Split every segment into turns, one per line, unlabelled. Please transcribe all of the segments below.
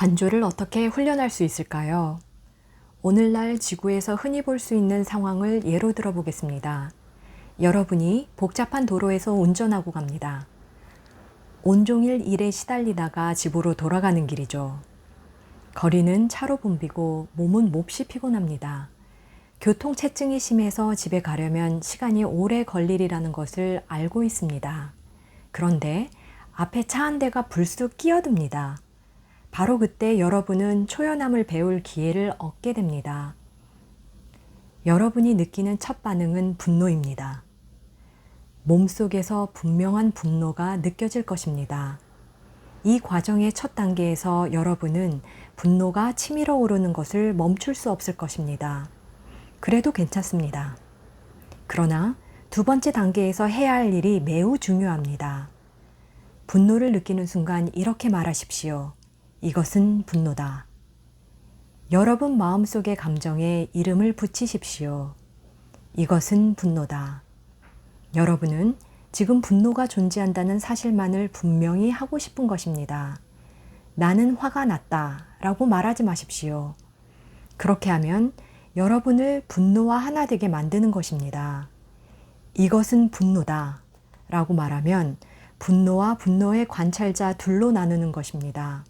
관조를 어떻게 훈련할 수 있을까요? 오늘날 지구에서 흔히 볼 수 있는 상황을 예로 들어보겠습니다. 여러분이 복잡한 도로에서 운전하고 갑니다. 온종일 일에 시달리다가 집으로 돌아가는 길이죠. 거리는 차로 붐비고 몸은 몹시 피곤합니다. 교통체증이 심해서 집에 가려면 시간이 오래 걸리리라는 것을 알고 있습니다. 그런데 앞에 차 한 대가 불쑥 끼어듭니다. 바로 그때 여러분은 초연함을 배울 기회를 얻게 됩니다. 여러분이 느끼는 첫 반응은 분노입니다. 몸속에서 분명한 분노가 느껴질 것입니다. 이 과정의 첫 단계에서 여러분은 분노가 치밀어 오르는 것을 멈출 수 없을 것입니다. 그래도 괜찮습니다. 그러나 두 번째 단계에서 해야 할 일이 매우 중요합니다. 분노를 느끼는 순간 이렇게 말하십시오. 이것은 분노다. 여러분 마음속의 감정에 이름을 붙이십시오. 이것은 분노다. 여러분은 지금 분노가 존재한다는 사실만을 분명히 하고 싶은 것입니다. 나는 화가 났다 라고 말하지 마십시오. 그렇게 하면 여러분을 분노와 하나 되게 만드는 것입니다. 이것은 분노다 라고 말하면 분노와 분노의 관찰자 둘로 나누는 것입니다.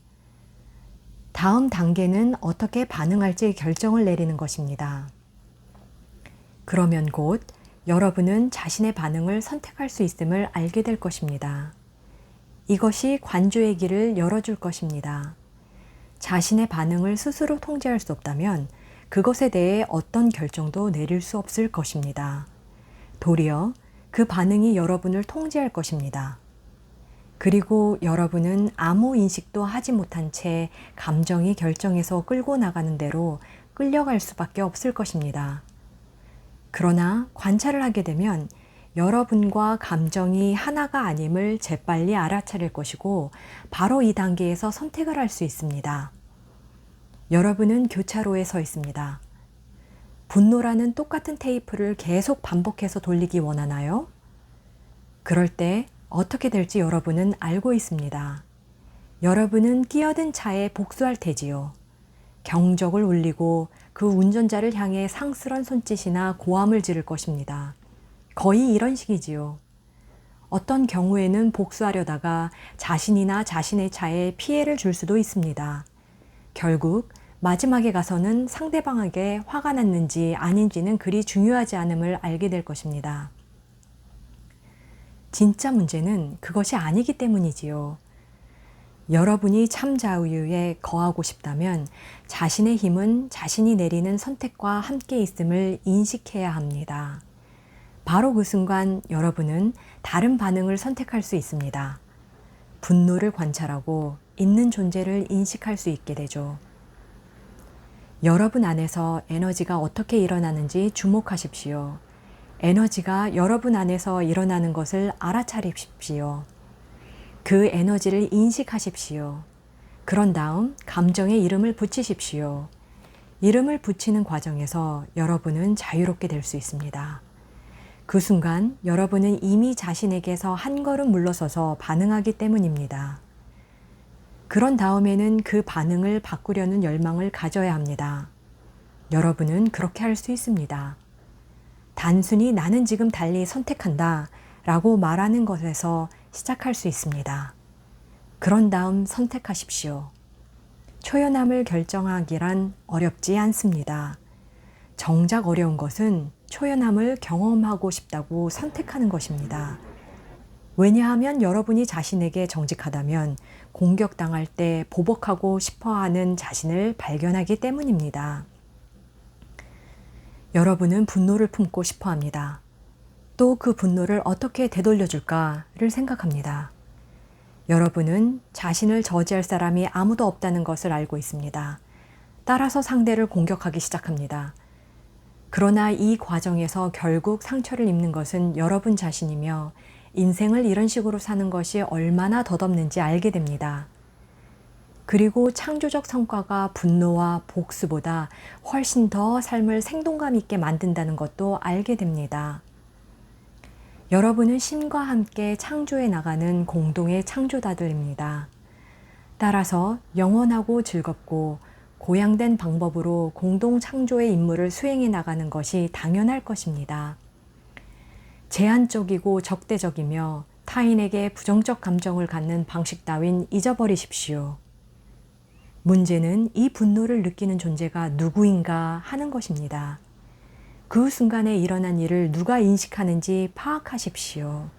다음 단계는 어떻게 반응할지 결정을 내리는 것입니다. 그러면 곧 여러분은 자신의 반응을 선택할 수 있음을 알게 될 것입니다. 이것이 관조의 길을 열어줄 것입니다. 자신의 반응을 스스로 통제할 수 없다면 그것에 대해 어떤 결정도 내릴 수 없을 것입니다. 도리어 그 반응이 여러분을 통제할 것입니다. 그리고 여러분은 아무 인식도 하지 못한 채 감정이 결정해서 끌고 나가는 대로 끌려갈 수밖에 없을 것입니다. 그러나 관찰을 하게 되면 여러분과 감정이 하나가 아님을 재빨리 알아차릴 것이고 바로 이 단계에서 선택을 할 수 있습니다. 여러분은 교차로에 서 있습니다. 분노라는 똑같은 테이프를 계속 반복해서 돌리기 원하나요? 그럴 때 어떻게 될지 여러분은 알고 있습니다. 여러분은 끼어든 차에 복수할 테지요. 경적을 울리고 그 운전자를 향해 상스런 손짓이나 고함을 지를 것입니다. 거의 이런 식이지요. 어떤 경우에는 복수하려다가 자신이나 자신의 차에 피해를 줄 수도 있습니다. 결국 마지막에 가서는 상대방에게 화가 났는지 아닌지는 그리 중요하지 않음을 알게 될 것입니다. 진짜 문제는 그것이 아니기 때문이지요. 여러분이 참 자유에 거하고 싶다면 자신의 힘은 자신이 내리는 선택과 함께 있음을 인식해야 합니다. 바로 그 순간 여러분은 다른 반응을 선택할 수 있습니다. 분노를 관찰하고 있는 존재를 인식할 수 있게 되죠. 여러분 안에서 에너지가 어떻게 일어나는지 주목하십시오. 에너지가 여러분 안에서 일어나는 것을 알아차리십시오. 그 에너지를 인식하십시오. 그런 다음 감정에 이름을 붙이십시오. 이름을 붙이는 과정에서 여러분은 자유롭게 될 수 있습니다. 그 순간 여러분은 이미 자신에게서 한 걸음 물러서서 반응하기 때문입니다. 그런 다음에는 그 반응을 바꾸려는 열망을 가져야 합니다. 여러분은 그렇게 할 수 있습니다. 단순히 나는 지금 달리 선택한다 라고 말하는 것에서 시작할 수 있습니다. 그런 다음 선택하십시오. 초연함을 결정하기란 어렵지 않습니다. 정작 어려운 것은 초연함을 경험하고 싶다고 선택하는 것입니다. 왜냐하면 여러분이 자신에게 정직하다면 공격당할 때 보복하고 싶어하는 자신을 발견하기 때문입니다. 여러분은 분노를 품고 싶어 합니다. 또 그 분노를 어떻게 되돌려줄까를 생각합니다. 여러분은 자신을 저지할 사람이 아무도 없다는 것을 알고 있습니다. 따라서 상대를 공격하기 시작합니다. 그러나 이 과정에서 결국 상처를 입는 것은 여러분 자신이며 인생을 이런 식으로 사는 것이 얼마나 덧없는지 알게 됩니다. 그리고 창조적 성과가 분노와 복수보다 훨씬 더 삶을 생동감 있게 만든다는 것도 알게 됩니다. 여러분은 신과 함께 창조해 나가는 공동의 창조자들입니다. 따라서 영원하고 즐겁고 고양된 방법으로 공동 창조의 임무를 수행해 나가는 것이 당연할 것입니다. 제한적이고 적대적이며 타인에게 부정적 감정을 갖는 방식 따윈 잊어버리십시오. 문제는 이 분노를 느끼는 존재가 누구인가 하는 것입니다. 그 순간에 일어난 일을 누가 인식하는지 파악하십시오.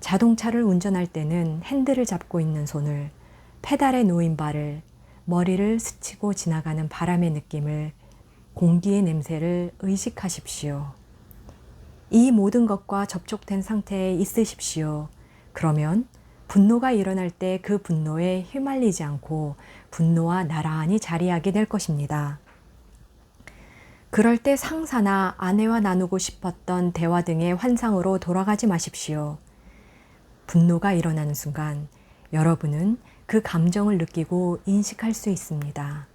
자동차를 운전할 때는 핸들을 잡고 있는 손을, 페달에 놓인 발을, 머리를 스치고 지나가는 바람의 느낌을, 공기의 냄새를 의식하십시오. 이 모든 것과 접촉된 상태에 있으십시오. 그러면 분노가 일어날 때 그 분노에 휘말리지 않고 분노와 나란히 자리하게 될 것입니다. 그럴 때 상사나 아내와 나누고 싶었던 대화 등의 환상으로 돌아가지 마십시오. 분노가 일어나는 순간 여러분은 그 감정을 느끼고 인식할 수 있습니다.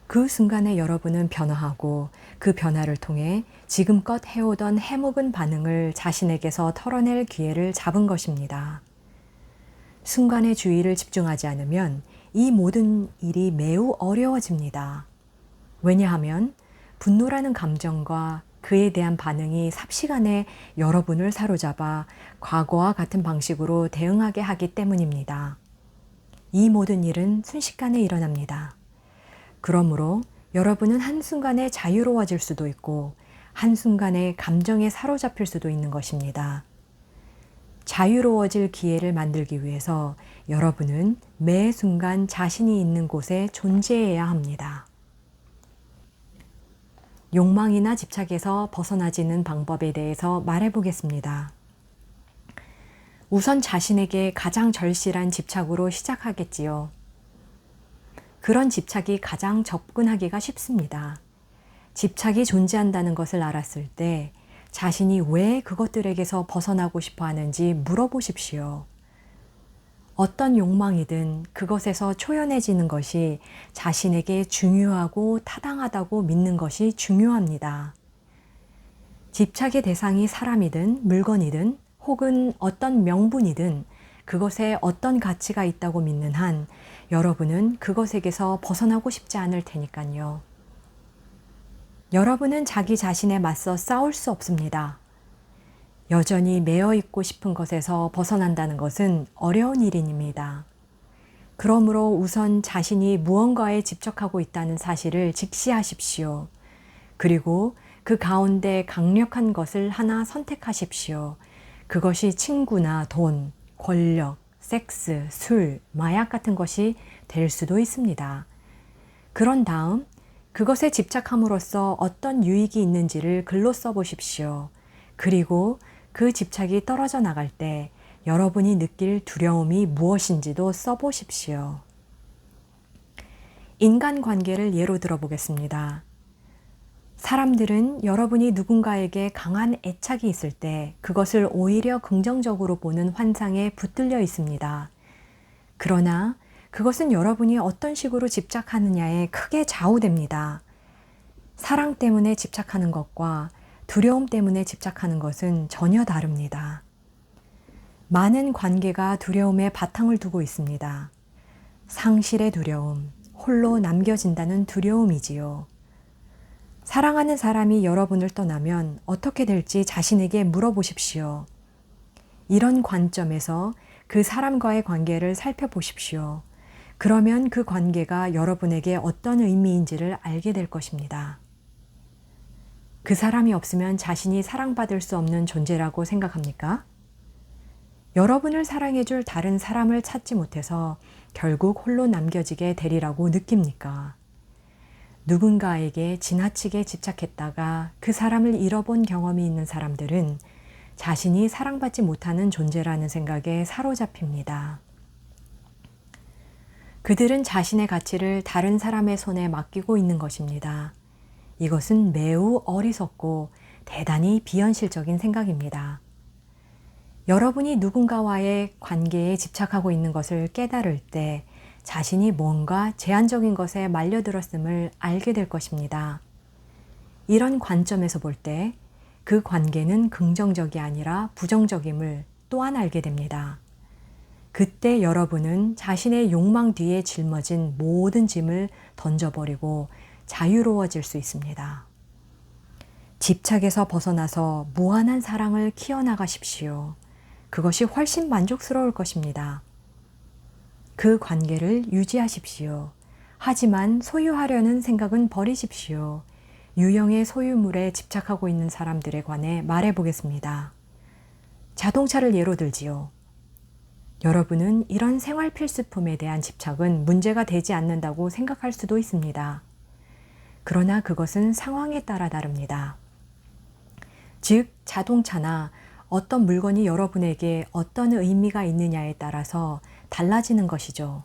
그 순간에 여러분은 변화하고 그 변화를 통해 지금껏 해오던 해묵은 반응을 자신에게서 털어낼 기회를 잡은 것입니다. 순간의 주의를 집중하지 않으면 이 모든 일이 매우 어려워집니다. 왜냐하면 분노라는 감정과 그에 대한 반응이 삽시간에 여러분을 사로잡아 과거와 같은 방식으로 대응하게 하기 때문입니다. 이 모든 일은 순식간에 일어납니다. 그러므로 여러분은 한순간에 자유로워질 수도 있고 한순간에 감정에 사로잡힐 수도 있는 것입니다. 자유로워질 기회를 만들기 위해서 여러분은 매 순간 자신이 있는 곳에 존재해야 합니다. 욕망이나 집착에서 벗어나지는 방법에 대해서 말해보겠습니다. 우선 자신에게 가장 절실한 집착으로 시작하겠지요. 그런 집착이 가장 접근하기가 쉽습니다. 집착이 존재한다는 것을 알았을 때 자신이 왜 그것들에게서 벗어나고 싶어 하는지 물어보십시오. 어떤 욕망이든 그것에서 초연해지는 것이 자신에게 중요하고 타당하다고 믿는 것이 중요합니다. 집착의 대상이 사람이든 물건이든 혹은 어떤 명분이든 그것에 어떤 가치가 있다고 믿는 한 여러분은 그것에게서 벗어나고 싶지 않을 테니까요. 여러분은 자기 자신에 맞서 싸울 수 없습니다. 여전히 매여 있고 싶은 것에서 벗어난다는 것은 어려운 일입니다. 그러므로 우선 자신이 무언가에 집착하고 있다는 사실을 직시하십시오. 그리고 그 가운데 강력한 것을 하나 선택하십시오. 그것이 친구나 돈, 권력, 섹스, 술, 마약 같은 것이 될 수도 있습니다. 그런 다음 그것에 집착함으로써 어떤 유익이 있는지를 글로 써보십시오. 그리고 그 집착이 떨어져 나갈 때 여러분이 느낄 두려움이 무엇인지도 써보십시오. 인간관계를 예로 들어보겠습니다. 사람들은 여러분이 누군가에게 강한 애착이 있을 때 그것을 오히려 긍정적으로 보는 환상에 붙들려 있습니다. 그러나 그것은 여러분이 어떤 식으로 집착하느냐에 크게 좌우됩니다. 사랑 때문에 집착하는 것과 두려움 때문에 집착하는 것은 전혀 다릅니다. 많은 관계가 두려움에 바탕을 두고 있습니다. 상실의 두려움, 홀로 남겨진다는 두려움이지요. 사랑하는 사람이 여러분을 떠나면 어떻게 될지 자신에게 물어보십시오. 이런 관점에서 그 사람과의 관계를 살펴보십시오. 그러면 그 관계가 여러분에게 어떤 의미인지를 알게 될 것입니다. 그 사람이 없으면 자신이 사랑받을 수 없는 존재라고 생각합니까? 여러분을 사랑해줄 다른 사람을 찾지 못해서 결국 홀로 남겨지게 되리라고 느낍니까? 누군가에게 지나치게 집착했다가 그 사람을 잃어본 경험이 있는 사람들은 자신이 사랑받지 못하는 존재라는 생각에 사로잡힙니다. 그들은 자신의 가치를 다른 사람의 손에 맡기고 있는 것입니다. 이것은 매우 어리석고 대단히 비현실적인 생각입니다. 여러분이 누군가와의 관계에 집착하고 있는 것을 깨달을 때 자신이 뭔가 제한적인 것에 말려들었음을 알게 될 것입니다. 이런 관점에서 볼 때 그 관계는 긍정적이 아니라 부정적임을 또한 알게 됩니다. 그때 여러분은 자신의 욕망 뒤에 짊어진 모든 짐을 던져버리고 자유로워질 수 있습니다. 집착에서 벗어나서 무한한 사랑을 키워나가십시오. 그것이 훨씬 만족스러울 것입니다. 그 관계를 유지하십시오. 하지만 소유하려는 생각은 버리십시오. 유형의 소유물에 집착하고 있는 사람들에 관해 말해보겠습니다. 자동차를 예로 들지요. 여러분은 이런 생활 필수품에 대한 집착은 문제가 되지 않는다고 생각할 수도 있습니다. 그러나 그것은 상황에 따라 다릅니다. 즉, 자동차나 어떤 물건이 여러분에게 어떤 의미가 있느냐에 따라서 달라지는 것이죠.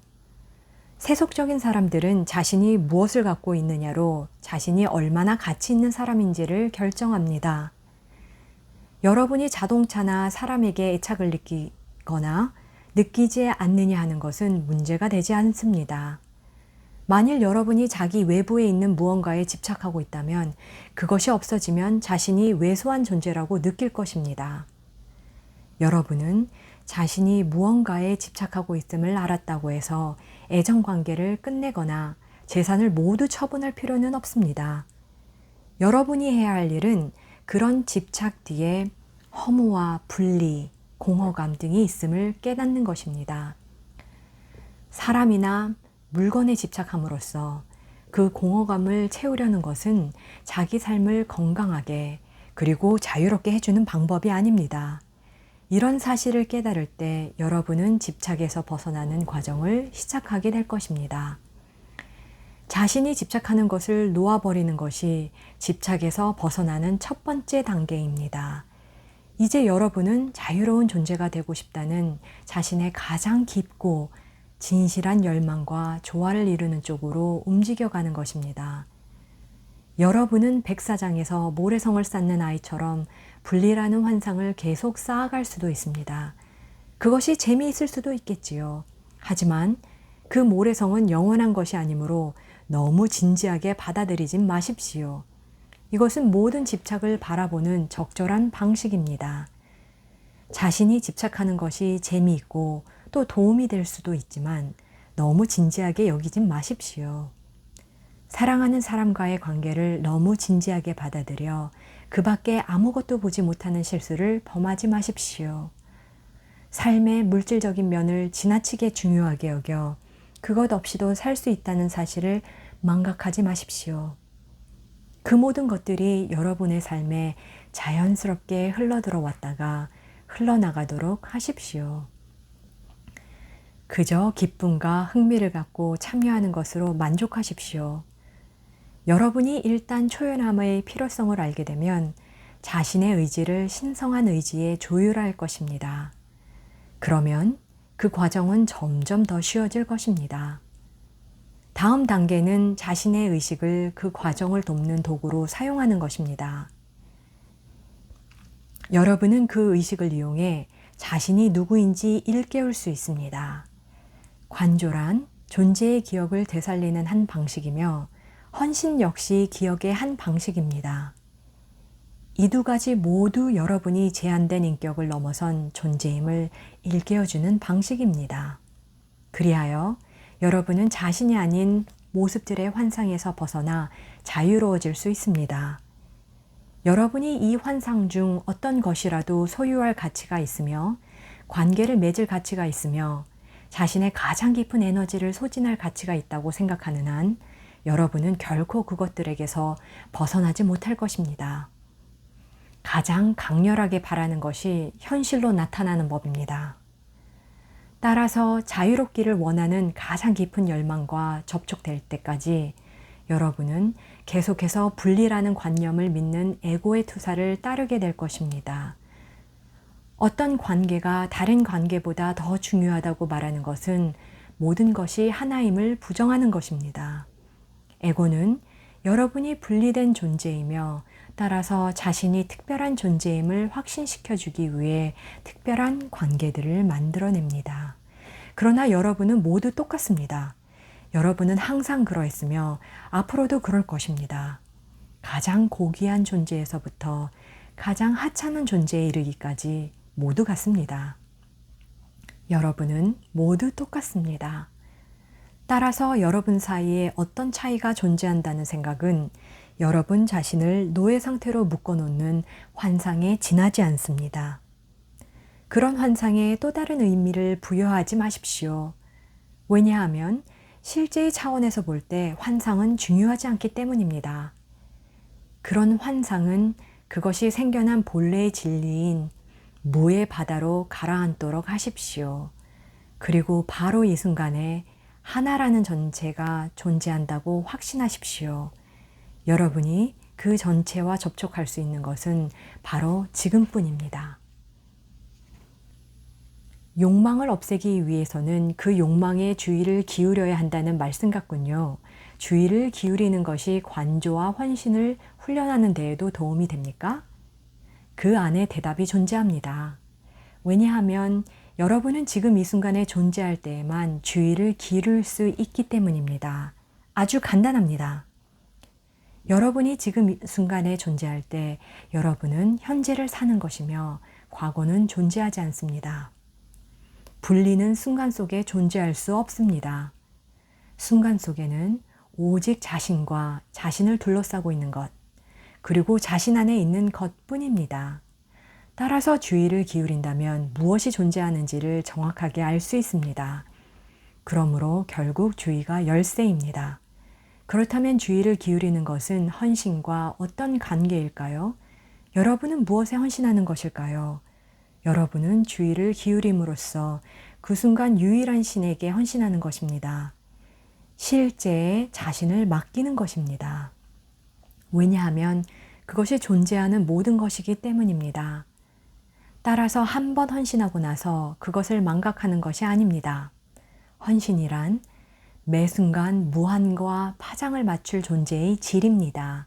세속적인 사람들은 자신이 무엇을 갖고 있느냐로 자신이 얼마나 가치 있는 사람인지를 결정합니다. 여러분이 자동차나 사람에게 애착을 느끼거나 느끼지 않느냐 하는 것은 문제가 되지 않습니다. 만일 여러분이 자기 외부에 있는 무언가에 집착하고 있다면 그것이 없어지면 자신이 왜소한 존재라고 느낄 것입니다. 여러분은 자신이 무언가에 집착하고 있음을 알았다고 해서 애정관계를 끝내거나 재산을 모두 처분할 필요는 없습니다. 여러분이 해야 할 일은 그런 집착 뒤에 허무와 분리, 공허감 등이 있음을 깨닫는 것입니다. 사람이나 물건에 집착함으로써 그 공허감을 채우려는 것은 자기 삶을 건강하게 그리고 자유롭게 해주는 방법이 아닙니다. 이런 사실을 깨달을 때 여러분은 집착에서 벗어나는 과정을 시작하게 될 것입니다. 자신이 집착하는 것을 놓아버리는 것이 집착에서 벗어나는 첫 번째 단계입니다. 이제 여러분은 자유로운 존재가 되고 싶다는 자신의 가장 깊고 진실한 열망과 조화를 이루는 쪽으로 움직여가는 것입니다. 여러분은 백사장에서 모래성을 쌓는 아이처럼 분리라는 환상을 계속 쌓아갈 수도 있습니다. 그것이 재미있을 수도 있겠지요. 하지만 그 모래성은 영원한 것이 아니므로 너무 진지하게 받아들이진 마십시오. 이것은 모든 집착을 바라보는 적절한 방식입니다. 자신이 집착하는 것이 재미있고 또 도움이 될 수도 있지만 너무 진지하게 여기진 마십시오. 사랑하는 사람과의 관계를 너무 진지하게 받아들여 그 밖에 아무것도 보지 못하는 실수를 범하지 마십시오. 삶의 물질적인 면을 지나치게 중요하게 여겨 그것 없이도 살 수 있다는 사실을 망각하지 마십시오. 그 모든 것들이 여러분의 삶에 자연스럽게 흘러들어왔다가 흘러나가도록 하십시오. 그저 기쁨과 흥미를 갖고 참여하는 것으로 만족하십시오. 여러분이 일단 초연함의 필요성을 알게 되면 자신의 의지를 신성한 의지에 조율할 것입니다. 그러면 그 과정은 점점 더 쉬워질 것입니다. 다음 단계는 자신의 의식을 그 과정을 돕는 도구로 사용하는 것입니다. 여러분은 그 의식을 이용해 자신이 누구인지 일깨울 수 있습니다. 관조란 존재의 기억을 되살리는 한 방식이며 헌신 역시 기억의 한 방식입니다. 이 두 가지 모두 여러분이 제한된 인격을 넘어선 존재임을 일깨워주는 방식입니다. 그리하여 여러분은 자신이 아닌 모습들의 환상에서 벗어나 자유로워질 수 있습니다. 여러분이 이 환상 중 어떤 것이라도 소유할 가치가 있으며 관계를 맺을 가치가 있으며 자신의 가장 깊은 에너지를 소진할 가치가 있다고 생각하는 한 여러분은 결코 그것들에게서 벗어나지 못할 것입니다. 가장 강렬하게 바라는 것이 현실로 나타나는 법입니다. 따라서 자유롭기를 원하는 가장 깊은 열망과 접촉될 때까지 여러분은 계속해서 분리라는 관념을 믿는 에고의 투사를 따르게 될 것입니다. 어떤 관계가 다른 관계보다 더 중요하다고 말하는 것은 모든 것이 하나임을 부정하는 것입니다. 에고는 여러분이 분리된 존재이며 따라서 자신이 특별한 존재임을 확신시켜주기 위해 특별한 관계들을 만들어냅니다. 그러나 여러분은 모두 똑같습니다. 여러분은 항상 그러했으며 앞으로도 그럴 것입니다. 가장 고귀한 존재에서부터 가장 하찮은 존재에 이르기까지 모두 같습니다. 여러분은 모두 똑같습니다. 따라서 여러분 사이에 어떤 차이가 존재한다는 생각은 여러분 자신을 노예 상태로 묶어놓는 환상에 지나지 않습니다. 그런 환상에 또 다른 의미를 부여하지 마십시오. 왜냐하면 실제의 차원에서 볼 때 환상은 중요하지 않기 때문입니다. 그런 환상은 그것이 생겨난 본래의 진리인 무의 바다로 가라앉도록 하십시오. 그리고 바로 이 순간에 하나라는 전체가 존재한다고 확신하십시오. 여러분이 그 전체와 접촉할 수 있는 것은 바로 지금뿐입니다. 욕망을 없애기 위해서는 그 욕망에 주의를 기울여야 한다는 말씀 같군요. 주의를 기울이는 것이 관조와 헌신을 훈련하는 데에도 도움이 됩니까? 그 안에 대답이 존재합니다. 왜냐하면 여러분은 지금 이 순간에 존재할 때에만 주의를 기울일 수 있기 때문입니다. 아주 간단합니다. 여러분이 지금 이 순간에 존재할 때 여러분은 현재를 사는 것이며 과거는 존재하지 않습니다. 분리는 순간 속에 존재할 수 없습니다. 순간 속에는 오직 자신과 자신을 둘러싸고 있는 것, 그리고 자신 안에 있는 것뿐입니다. 따라서 주의를 기울인다면 무엇이 존재하는지를 정확하게 알 수 있습니다. 그러므로 결국 주의가 열쇠입니다. 그렇다면 주의를 기울이는 것은 헌신과 어떤 관계일까요? 여러분은 무엇에 헌신하는 것일까요? 여러분은 주의를 기울임으로써 그 순간 유일한 신에게 헌신하는 것입니다. 실제에 자신을 맡기는 것입니다. 왜냐하면 그것이 존재하는 모든 것이기 때문입니다. 따라서 한 번 헌신하고 나서 그것을 망각하는 것이 아닙니다. 헌신이란 매 순간 무한과 파장을 맞출 존재의 질입니다.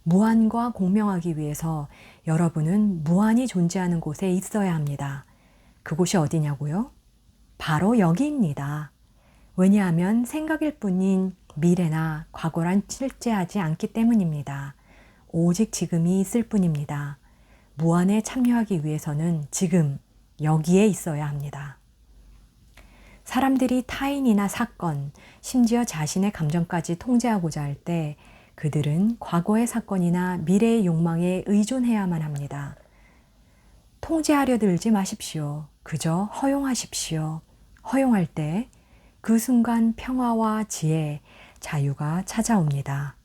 무한과 공명하기 위해서 여러분은 무한히 존재하는 곳에 있어야 합니다. 그곳이 어디냐고요? 바로 여기입니다. 왜냐하면 생각일 뿐인 미래나 과거란 실제하지 않기 때문입니다. 오직 지금이 있을 뿐입니다. 무한에 참여하기 위해서는 지금 여기에 있어야 합니다. 사람들이 타인이나 사건, 심지어 자신의 감정까지 통제하고자 할 때 그들은 과거의 사건이나 미래의 욕망에 의존해야만 합니다. 통제하려 들지 마십시오. 그저 허용하십시오. 허용할 때 그 순간 평화와 지혜, 자유가 찾아옵니다.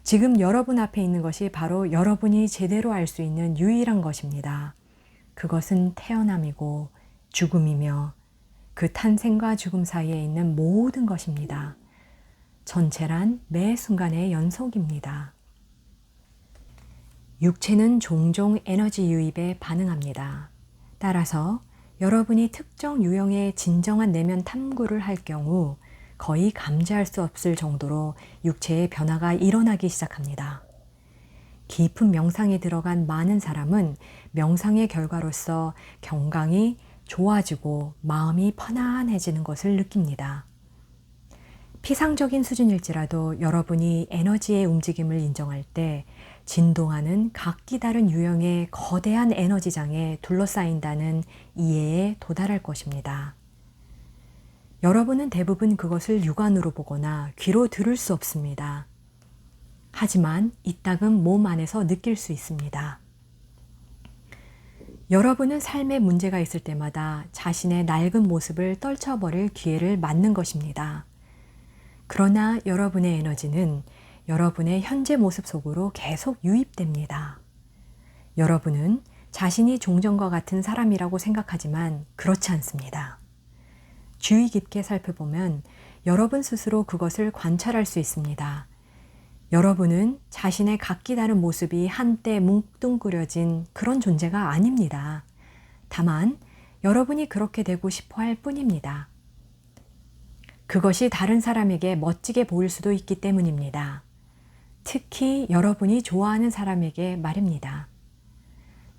지금 여러분 앞에 있는 것이 바로 여러분이 제대로 알 수 있는 유일한 것입니다. 그것은 태어남이고 죽음이며 그 탄생과 죽음 사이에 있는 모든 것입니다. 전체란 매 순간의 연속입니다. 육체는 종종 에너지 유입에 반응합니다. 따라서 여러분이 특정 유형의 진정한 내면 탐구를 할 경우 거의 감지할 수 없을 정도로 육체의 변화가 일어나기 시작합니다. 깊은 명상에 들어간 많은 사람은 명상의 결과로서 경강이 좋아지고 마음이 편안해지는 것을 느낍니다. 피상적인 수준일지라도 여러분이 에너지의 움직임을 인정할 때 진동하는 각기 다른 유형의 거대한 에너지장에 둘러싸인다는 이해에 도달할 것입니다. 여러분은 대부분 그것을 육안으로 보거나 귀로 들을 수 없습니다. 하지만 이따금 몸 안에서 느낄 수 있습니다. 여러분은 삶에 문제가 있을 때마다 자신의 낡은 모습을 떨쳐버릴 기회를 맞는 것입니다. 그러나 여러분의 에너지는 여러분의 현재 모습 속으로 계속 유입됩니다. 여러분은 자신이 종전과 같은 사람이라고 생각하지만 그렇지 않습니다. 주의 깊게 살펴보면 여러분 스스로 그것을 관찰할 수 있습니다. 여러분은 자신의 각기 다른 모습이 한때 뭉뚱그려진 그런 존재가 아닙니다. 다만 여러분이 그렇게 되고 싶어 할 뿐입니다. 그것이 다른 사람에게 멋지게 보일 수도 있기 때문입니다. 특히 여러분이 좋아하는 사람에게 말입니다.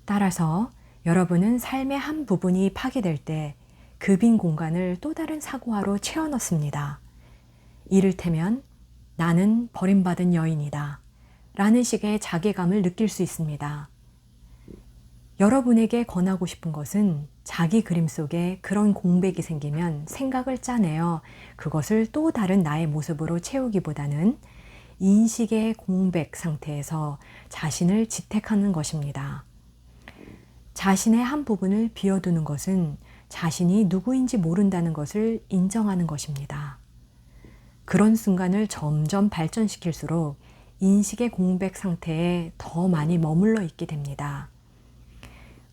따라서 여러분은 삶의 한 부분이 파괴될 때 그 빈 공간을 또 다른 사고화로 채워 넣습니다. 이를테면 나는 버림받은 여인이다 라는 식의 자괴감을 느낄 수 있습니다. 여러분에게 권하고 싶은 것은 자기 그림 속에 그런 공백이 생기면 생각을 짜내어 그것을 또 다른 나의 모습으로 채우기보다는 인식의 공백 상태에서 자신을 지택하는 것입니다. 자신의 한 부분을 비워두는 것은 자신이 누구인지 모른다는 것을 인정하는 것입니다. 그런 순간을 점점 발전시킬수록 인식의 공백 상태에 더 많이 머물러 있게 됩니다.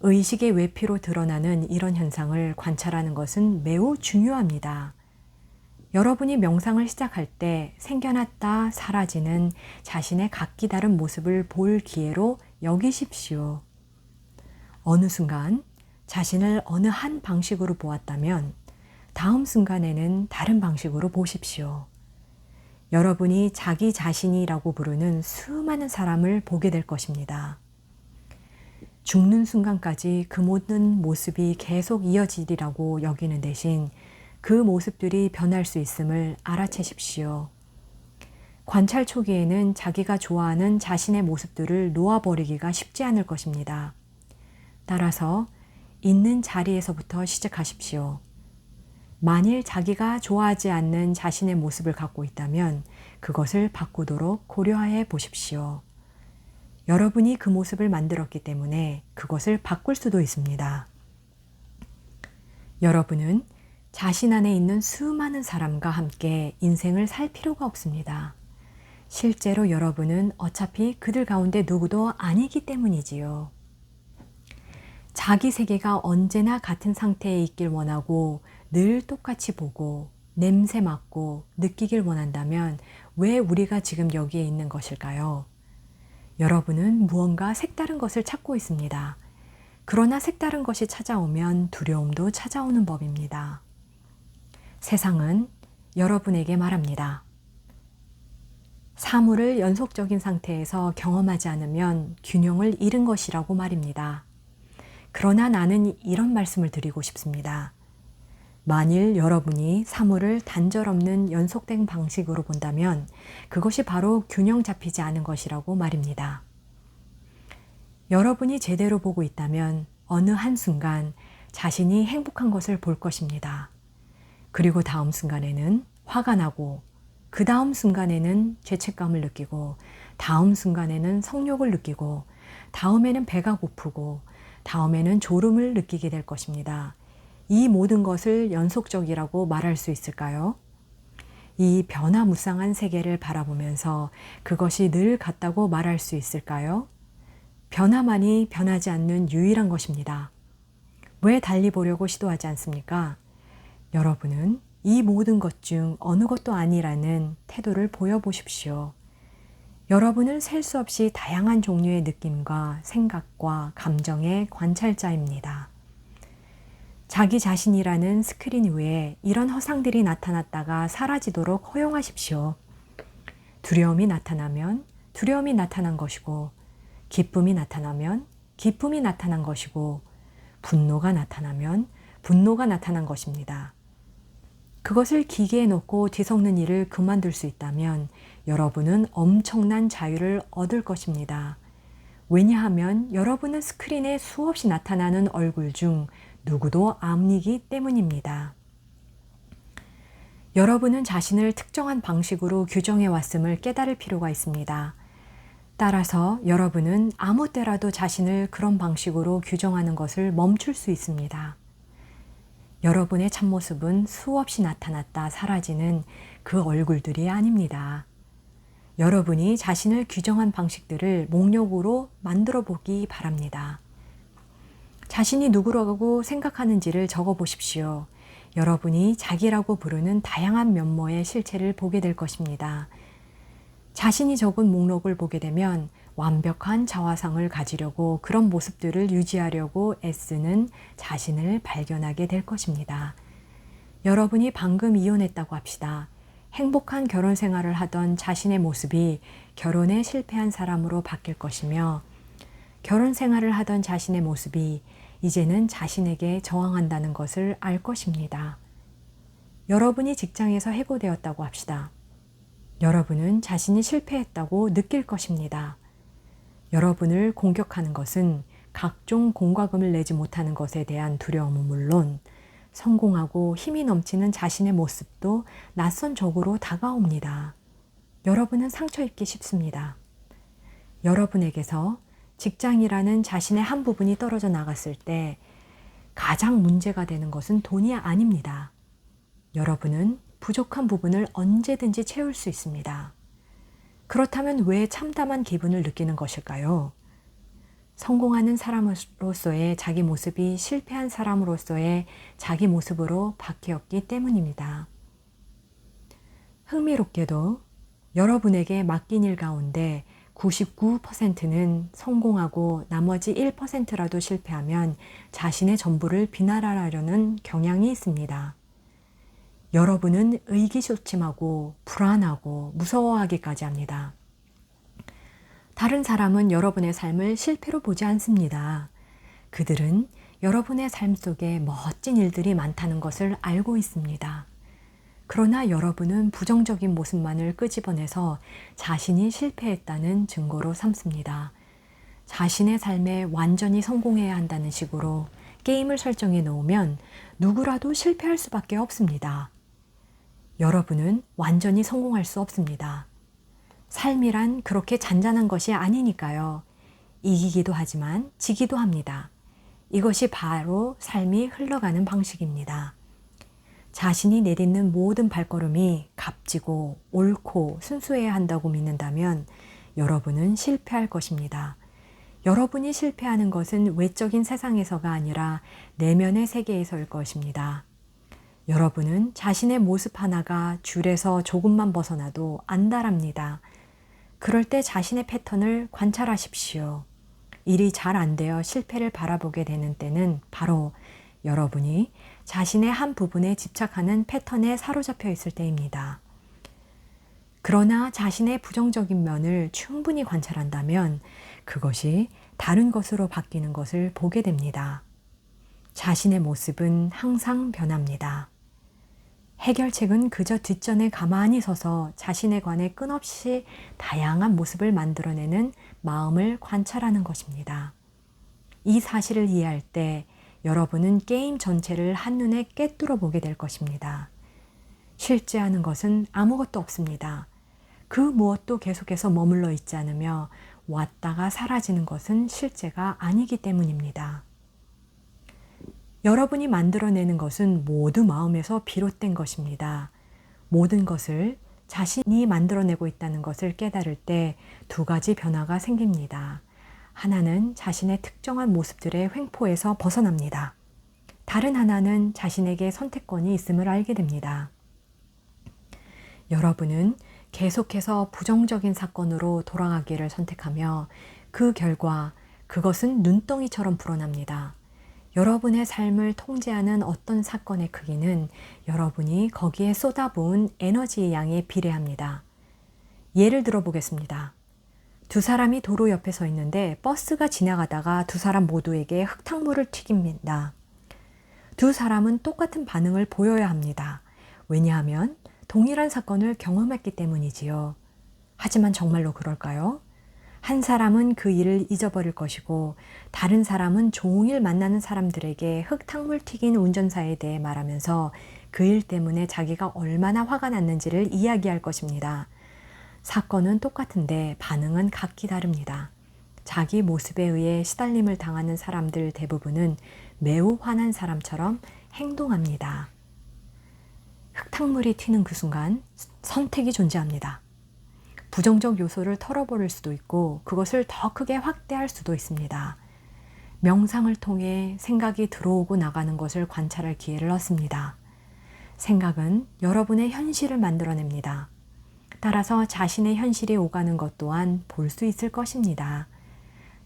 의식의 외피로 드러나는 이런 현상을 관찰하는 것은 매우 중요합니다. 여러분이 명상을 시작할 때 생겨났다 사라지는 자신의 각기 다른 모습을 볼 기회로 여기십시오. 어느 순간 자신을 어느 한 방식으로 보았다면 다음 순간에는 다른 방식으로 보십시오. 여러분이 자기 자신이라고 부르는 수많은 사람을 보게 될 것입니다. 죽는 순간까지 그 모든 모습이 계속 이어지리라고 여기는 대신 그 모습들이 변할 수 있음을 알아채십시오. 관찰 초기에는 자기가 좋아하는 자신의 모습들을 놓아버리기가 쉽지 않을 것입니다. 따라서 있는 자리에서부터 시작하십시오. 만일 자기가 좋아하지 않는 자신의 모습을 갖고 있다면 그것을 바꾸도록 고려해 보십시오. 여러분이 그 모습을 만들었기 때문에 그것을 바꿀 수도 있습니다. 여러분은 자신 안에 있는 수많은 사람과 함께 인생을 살 필요가 없습니다. 실제로 여러분은 어차피 그들 가운데 누구도 아니기 때문이지요. 자기 세계가 언제나 같은 상태에 있길 원하고 늘 똑같이 보고 냄새 맡고 느끼길 원한다면 왜 우리가 지금 여기에 있는 것일까요? 여러분은 무언가 색다른 것을 찾고 있습니다. 그러나 색다른 것이 찾아오면 두려움도 찾아오는 법입니다. 세상은 여러분에게 말합니다. 사물을 연속적인 상태에서 경험하지 않으면 균형을 잃은 것이라고 말입니다. 그러나 나는 이런 말씀을 드리고 싶습니다. 만일 여러분이 사물을 단절없는 연속된 방식으로 본다면 그것이 바로 균형 잡히지 않은 것이라고 말입니다. 여러분이 제대로 보고 있다면 어느 한순간 자신이 행복한 것을 볼 것입니다. 그리고 다음 순간에는 화가 나고 그 다음 순간에는 죄책감을 느끼고 다음 순간에는 성욕을 느끼고 다음에는 배가 고프고 다음에는 졸음을 느끼게 될 것입니다. 이 모든 것을 연속적이라고 말할 수 있을까요? 이 변화무쌍한 세계를 바라보면서 그것이 늘 같다고 말할 수 있을까요? 변화만이 변하지 않는 유일한 것입니다. 왜 달리 보려고 시도하지 않습니까? 여러분은 이 모든 것 중 어느 것도 아니라는 태도를 보여보십시오. 여러분은 셀 수 없이 다양한 종류의 느낌과 생각과 감정의 관찰자입니다. 자기 자신이라는 스크린 위에 이런 허상들이 나타났다가 사라지도록 허용하십시오. 두려움이 나타나면 두려움이 나타난 것이고, 기쁨이 나타나면 기쁨이 나타난 것이고, 분노가 나타나면 분노가 나타난 것입니다. 그것을 기계에 넣고 뒤섞는 일을 그만둘 수 있다면 여러분은 엄청난 자유를 얻을 것입니다. 왜냐하면 여러분은 스크린에 수없이 나타나는 얼굴 중 누구도 아니기 때문입니다. 여러분은 자신을 특정한 방식으로 규정해 왔음을 깨달을 필요가 있습니다. 따라서 여러분은 아무 때라도 자신을 그런 방식으로 규정하는 것을 멈출 수 있습니다. 여러분의 참모습은 수없이 나타났다 사라지는 그 얼굴들이 아닙니다. 여러분이 자신을 규정한 방식들을 목록으로 만들어 보기 바랍니다. 자신이 누구라고 생각하는지를 적어 보십시오. 여러분이 자기라고 부르는 다양한 면모의 실체를 보게 될 것입니다. 자신이 적은 목록을 보게 되면 완벽한 자화상을 가지려고 그런 모습들을 유지하려고 애쓰는 자신을 발견하게 될 것입니다. 여러분이 방금 이혼했다고 합시다. 행복한 결혼 생활을 하던 자신의 모습이 결혼에 실패한 사람으로 바뀔 것이며 결혼 생활을 하던 자신의 모습이 이제는 자신에게 저항한다는 것을 알 것입니다. 여러분이 직장에서 해고되었다고 합시다. 여러분은 자신이 실패했다고 느낄 것입니다. 여러분을 공격하는 것은 각종 공과금을 내지 못하는 것에 대한 두려움은 물론 성공하고 힘이 넘치는 자신의 모습도 낯선 적으로 다가옵니다. 여러분은 상처 입기 쉽습니다. 여러분에게서 직장이라는 자신의 한 부분이 떨어져 나갔을 때 가장 문제가 되는 것은 돈이 아닙니다. 여러분은 부족한 부분을 언제든지 채울 수 있습니다. 그렇다면 왜 참담한 기분을 느끼는 것일까요? 성공하는 사람으로서의 자기 모습이 실패한 사람으로서의 자기 모습으로 바뀌었기 때문입니다. 흥미롭게도 여러분에게 맡긴 일 가운데 99%는 성공하고 나머지 1%라도 실패하면 자신의 전부를 비난하려는 경향이 있습니다. 여러분은 의기소침하고 불안하고 무서워하기까지 합니다. 다른 사람은 여러분의 삶을 실패로 보지 않습니다. 그들은 여러분의 삶 속에 멋진 일들이 많다는 것을 알고 있습니다. 그러나 여러분은 부정적인 모습만을 끄집어내서 자신이 실패했다는 증거로 삼습니다. 자신의 삶에 완전히 성공해야 한다는 식으로 게임을 설정해 놓으면 누구라도 실패할 수밖에 없습니다. 여러분은 완전히 성공할 수 없습니다. 삶이란 그렇게 잔잔한 것이 아니니까요. 이기기도 하지만 지기도 합니다. 이것이 바로 삶이 흘러가는 방식입니다. 자신이 내딛는 모든 발걸음이 값지고 옳고 순수해야 한다고 믿는다면 여러분은 실패할 것입니다. 여러분이 실패하는 것은 외적인 세상에서가 아니라 내면의 세계에서일 것입니다. 여러분은 자신의 모습 하나가 줄에서 조금만 벗어나도 안달합니다. 그럴 때 자신의 패턴을 관찰하십시오. 일이 잘 안 되어 실패를 바라보게 되는 때는 바로 여러분이 자신의 한 부분에 집착하는 패턴에 사로잡혀 있을 때입니다. 그러나 자신의 부정적인 면을 충분히 관찰한다면 그것이 다른 것으로 바뀌는 것을 보게 됩니다. 자신의 모습은 항상 변합니다. 해결책은 그저 뒷전에 가만히 서서 자신에 관해 끊없이 다양한 모습을 만들어내는 마음을 관찰하는 것입니다. 이 사실을 이해할 때 여러분은 게임 전체를 한눈에 꿰뚫어 보게 될 것입니다. 실제하는 것은 아무것도 없습니다. 그 무엇도 계속해서 머물러 있지 않으며 왔다가 사라지는 것은 실제가 아니기 때문입니다. 여러분이 만들어내는 것은 모두 마음에서 비롯된 것입니다. 모든 것을 자신이 만들어내고 있다는 것을 깨달을 때 두 가지 변화가 생깁니다. 하나는 자신의 특정한 모습들의 횡포에서 벗어납니다. 다른 하나는 자신에게 선택권이 있음을 알게 됩니다. 여러분은 계속해서 부정적인 사건으로 돌아가기를 선택하며 그 결과 그것은 눈덩이처럼 불어납니다. 여러분의 삶을 통제하는 어떤 사건의 크기는 여러분이 거기에 쏟아부은 에너지의 양에 비례합니다. 예를 들어 보겠습니다. 두 사람이 도로 옆에 서 있는데 버스가 지나가다가 두 사람 모두에게 흙탕물을 튀깁니다. 두 사람은 똑같은 반응을 보여야 합니다. 왜냐하면 동일한 사건을 경험했기 때문이지요. 하지만 정말로 그럴까요? 한 사람은 그 일을 잊어버릴 것이고 다른 사람은 종일 만나는 사람들에게 흙탕물 튀긴 운전사에 대해 말하면서 그 일 때문에 자기가 얼마나 화가 났는지를 이야기할 것입니다. 사건은 똑같은데 반응은 각기 다릅니다. 자기 모습에 의해 시달림을 당하는 사람들 대부분은 매우 화난 사람처럼 행동합니다. 흙탕물이 튀는 그 순간 선택이 존재합니다. 부정적 요소를 털어버릴 수도 있고 그것을 더 크게 확대할 수도 있습니다. 명상을 통해 생각이 들어오고 나가는 것을 관찰할 기회를 얻습니다. 생각은 여러분의 현실을 만들어냅니다. 따라서 자신의 현실이 오가는 것 또한 볼 수 있을 것입니다.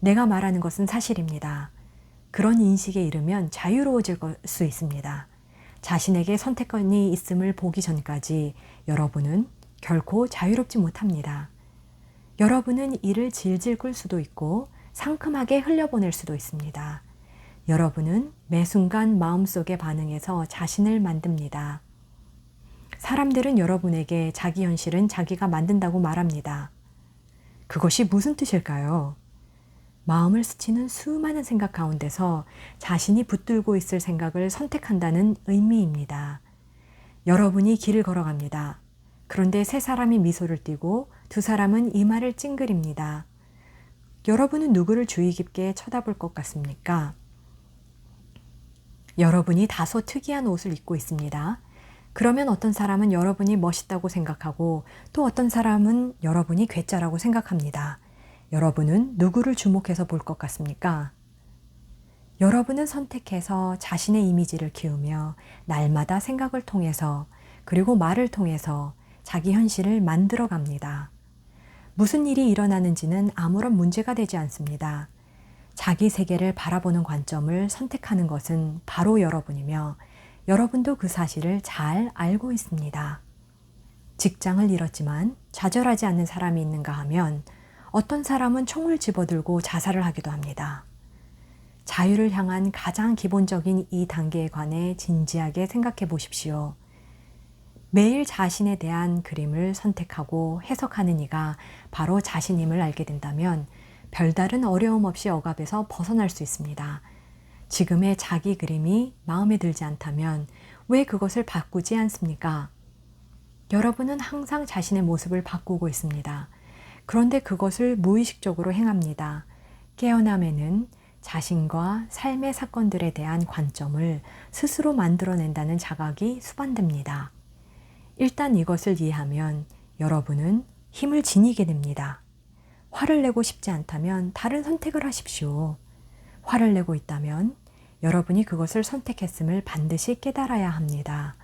내가 말하는 것은 사실입니다. 그런 인식에 이르면 자유로워질 수 있습니다. 자신에게 선택권이 있음을 보기 전까지 여러분은 결코 자유롭지 못합니다. 여러분은 이를 질질 끌 수도 있고 상큼하게 흘려보낼 수도 있습니다. 여러분은 매 순간 마음속의 반응에서 자신을 만듭니다. 사람들은 여러분에게 자기 현실은 자기가 만든다고 말합니다. 그것이 무슨 뜻일까요? 마음을 스치는 수많은 생각 가운데서 자신이 붙들고 있을 생각을 선택한다는 의미입니다. 여러분이 길을 걸어갑니다. 그런데 세 사람이 미소를 띠고 두 사람은 이마를 찡그립니다. 여러분은 누구를 주의 깊게 쳐다볼 것 같습니까? 여러분이 다소 특이한 옷을 입고 있습니다. 그러면 어떤 사람은 여러분이 멋있다고 생각하고 또 어떤 사람은 여러분이 괴짜라고 생각합니다. 여러분은 누구를 주목해서 볼 것 같습니까? 여러분은 선택해서 자신의 이미지를 키우며 날마다 생각을 통해서 그리고 말을 통해서 자기 현실을 만들어 갑니다. 무슨 일이 일어나는지는 아무런 문제가 되지 않습니다. 자기 세계를 바라보는 관점을 선택하는 것은 바로 여러분이며 여러분도 그 사실을 잘 알고 있습니다. 직장을 잃었지만 좌절하지 않는 사람이 있는가 하면 어떤 사람은 총을 집어들고 자살을 하기도 합니다. 자유를 향한 가장 기본적인 이 단계에 관해 진지하게 생각해 보십시오. 매일 자신에 대한 그림을 선택하고 해석하는 이가 바로 자신임을 알게 된다면 별다른 어려움 없이 억압에서 벗어날 수 있습니다. 지금의 자기 그림이 마음에 들지 않다면 왜 그것을 바꾸지 않습니까? 여러분은 항상 자신의 모습을 바꾸고 있습니다. 그런데 그것을 무의식적으로 행합니다. 깨어남에는 자신과 삶의 사건들에 대한 관점을 스스로 만들어낸다는 자각이 수반됩니다. 일단 이것을 이해하면 여러분은 힘을 지니게 됩니다. 화를 내고 싶지 않다면 다른 선택을 하십시오. 화를 내고 있다면 여러분이 그것을 선택했음을 반드시 깨달아야 합니다.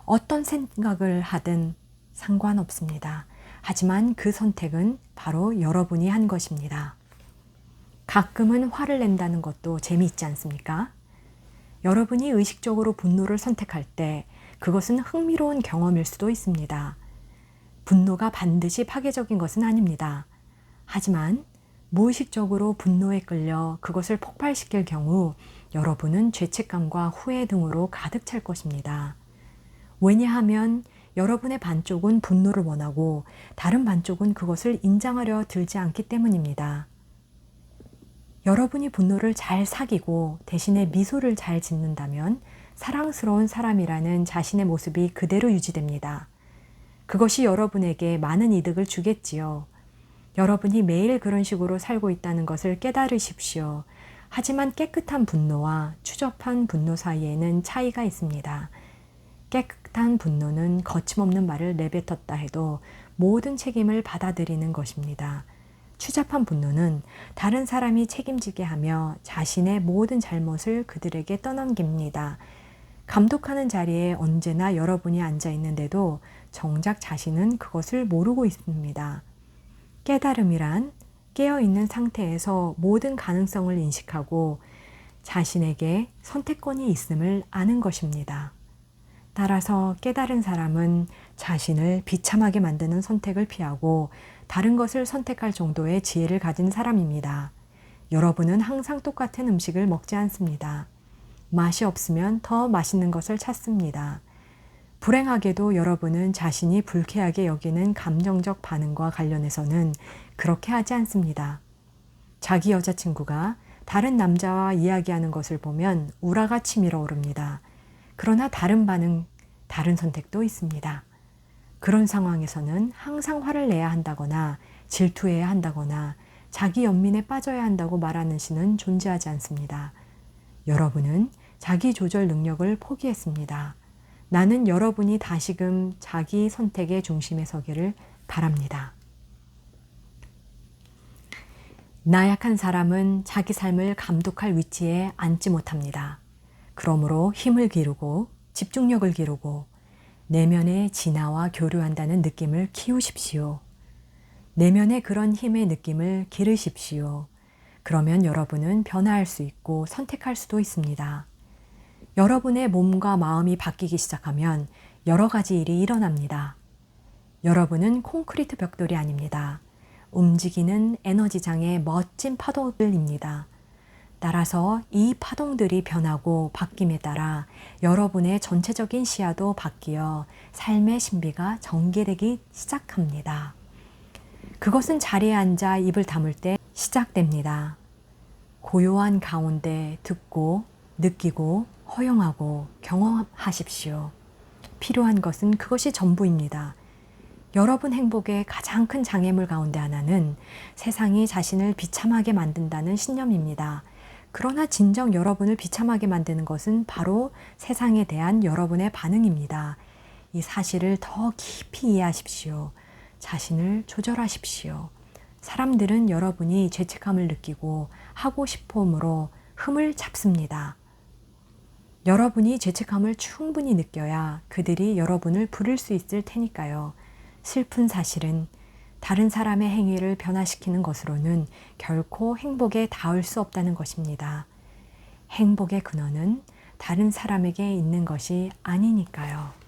어떤 생각을 하든 상관없습니다. 하지만 그 선택은 바로 여러분이 한 것입니다. 가끔은 화를 낸다는 것도 재미있지 않습니까? 여러분이 의식적으로 분노를 선택할 때 그것은 흥미로운 경험일 수도 있습니다. 분노가 반드시 파괴적인 것은 아닙니다. 하지만 무의식적으로 분노에 끌려 그것을 폭발시킬 경우 여러분은 죄책감과 후회 등으로 가득 찰 것입니다. 왜냐하면 여러분의 반쪽은 분노를 원하고 다른 반쪽은 그것을 인정하려 들지 않기 때문입니다. 여러분이 분노를 잘 사귀고 대신에 미소를 잘 짓는다면 사랑스러운 사람이라는 자신의 모습이 그대로 유지됩니다. 그것이 여러분에게 많은 이득을 주겠지요. 여러분이 매일 그런 식으로 살고 있다는 것을 깨달으십시오. 하지만 깨끗한 분노와 추접한 분노 사이에는 차이가 있습니다. 깨끗한 분노는 거침없는 말을 내뱉었다 해도 모든 책임을 받아들이는 것입니다. 추잡한 분노는 다른 사람이 책임지게 하며 자신의 모든 잘못을 그들에게 떠넘깁니다. 감독하는 자리에 언제나 여러분이 앉아 있는데도 정작 자신은 그것을 모르고 있습니다. 깨달음이란 깨어있는 상태에서 모든 가능성을 인식하고 자신에게 선택권이 있음을 아는 것입니다. 따라서 깨달은 사람은 자신을 비참하게 만드는 선택을 피하고 다른 것을 선택할 정도의 지혜를 가진 사람입니다. 여러분은 항상 똑같은 음식을 먹지 않습니다. 맛이 없으면 더 맛있는 것을 찾습니다. 불행하게도 여러분은 자신이 불쾌하게 여기는 감정적 반응과 관련해서는 그렇게 하지 않습니다. 자기 여자친구가 다른 남자와 이야기하는 것을 보면 우라가 치밀어 오릅니다. 그러나 다른 반응, 다른 선택도 있습니다. 그런 상황에서는 항상 화를 내야 한다거나 질투해야 한다거나 자기 연민에 빠져야 한다고 말하는 신은 존재하지 않습니다. 여러분은 자기 조절 능력을 포기했습니다. 나는 여러분이 다시금 자기 선택의 중심에 서기를 바랍니다. 나약한 사람은 자기 삶을 감독할 위치에 앉지 못합니다. 그러므로 힘을 기르고 집중력을 기르고 내면의 진화와 교류한다는 느낌을 키우십시오. 내면의 그런 힘의 느낌을 기르십시오. 그러면 여러분은 변화할 수 있고 선택할 수도 있습니다. 여러분의 몸과 마음이 바뀌기 시작하면 여러 가지 일이 일어납니다. 여러분은 콘크리트 벽돌이 아닙니다. 움직이는 에너지장의 멋진 파도들입니다. 따라서 이 파동들이 변하고 바뀜에 따라 여러분의 전체적인 시야도 바뀌어 삶의 신비가 전개되기 시작합니다. 그것은 자리에 앉아 입을 다물 때 시작됩니다. 고요한 가운데 듣고, 느끼고, 허용하고 경험하십시오. 필요한 것은 그것이 전부입니다. 여러분 행복의 가장 큰 장애물 가운데 하나는 세상이 자신을 비참하게 만든다는 신념입니다. 그러나 진정 여러분을 비참하게 만드는 것은 바로 세상에 대한 여러분의 반응입니다. 이 사실을 더 깊이 이해하십시오. 자신을 조절하십시오. 사람들은 여러분이 죄책감을 느끼고 하고 싶음으로 흠을 잡습니다. 여러분이 죄책감을 충분히 느껴야 그들이 여러분을 부를 수 있을 테니까요. 슬픈 사실은 다른 사람의 행위를 변화시키는 것으로는 결코 행복에 닿을 수 없다는 것입니다. 행복의 근원은 다른 사람에게 있는 것이 아니니까요.